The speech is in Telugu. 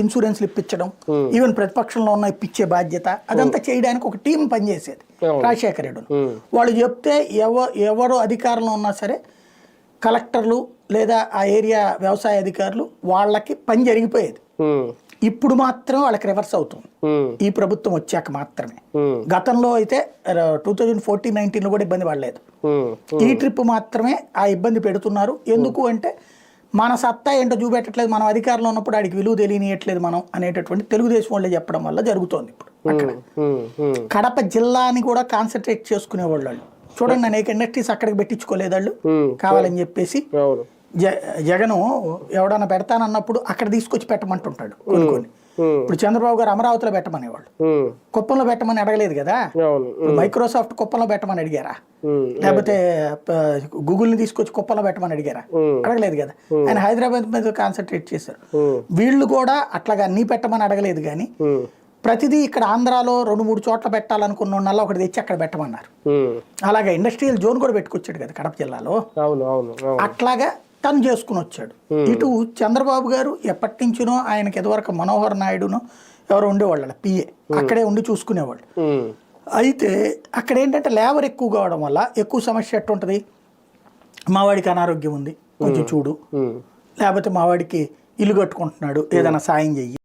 ఇన్సూరెన్స్లు ఇప్పించడం, ఈవెన్ ప్రతిపక్షంలో ఉన్న ఇప్పించే బాధ్యత అదంతా చేయడానికి ఒక టీం పనిచేసేది రాజశేఖర రెడ్డి. వాళ్ళు చెప్తే ఎవరు అధికారంలో ఉన్నా సరే కలెక్టర్లు లేదా ఆ ఏరియా వ్యవసాయ అధికారులు వాళ్ళకి పని జరిగిపోయేది. ఇప్పుడు మాత్రం వాళ్ళకి రివర్స్ అవుతుంది ఈ ప్రభుత్వం వచ్చాక మాత్రమే. గతంలో అయితే 2014-19 కూడా ఇబ్బంది పడలేదు. ఈ ట్రిప్ మాత్రమే ఆ ఇబ్బంది పెడుతున్నారు. ఎందుకు అంటే మన సత్తా ఏంటో చూపెట్టట్లేదు, మనం అధికారంలో ఉన్నప్పుడు ఆడికి విలువ తెలియనియట్లేదు మనం అనేటటువంటి తెలుగుదేశం వాళ్ళే చెప్పడం వల్ల జరుగుతోంది. ఇప్పుడు అక్కడ కడప జిల్లాని కూడా కాన్సన్ట్రేట్ చేసుకునేవాళ్ళు. చూడండి, అనేక ఇండస్ట్రీస్ అక్కడికి పెట్టించుకోలేదు వాళ్ళు కావాలని చెప్పేసి. జగను ఎవడన్నా పెడతానన్నప్పుడు అక్కడ తీసుకొచ్చి పెట్టమంటుంటాడు కొన్ని కొన్ని. ఇప్పుడు చంద్రబాబు గారు అమరావతిలో పెట్టమనేవాళ్ళు, కుప్పంలో పెట్టమని అడగలేదు కదా. మైక్రోసాఫ్ట్ కుప్పంలో పెట్టమని అడిగారా? లేకపోతే గూగుల్ని తీసుకొచ్చి కుప్పంలో పెట్టమని అడిగారా? అడగలేదు కదా. ఆయన హైదరాబాద్ మీద కాన్సన్ట్రేట్ చేశారు. వీళ్ళు కూడా అట్లాగా అన్నీ పెట్టమని అడగలేదు కానీ ప్రతిదీ ఇక్కడ ఆంధ్రాలో 2-3 చోట్ల పెట్టాలనుకున్న వాళ్ళ ఒకటి తెచ్చి అక్కడ పెట్టమన్నారు. అలాగే ఇండస్ట్రియల్ జోన్ కూడా పెట్టుకొచ్చాడు కదా కడప జిల్లాలో. అట్లాగా తను చేసుకుని వచ్చాడు. ఇటు చంద్రబాబు గారు ఎప్పటి నుంచినో ఆయనకి ఎదువరకు మనోహర్ నాయుడునో ఎవరు ఉండేవాళ్ళు పిఏ, అక్కడే ఉండి చూసుకునేవాళ్ళు. అయితే అక్కడ ఏంటంటే లేబర్ ఎక్కువ కావడం వల్ల ఎక్కువ సమస్య ఎట్టుంటుంది, మావాడికి అనారోగ్యం ఉంది కొంచెం చూడు, లేకపోతే మావాడికి ఇల్లు కట్టుకుంటున్నాడు ఏదైనా సాయం చెయ్యి.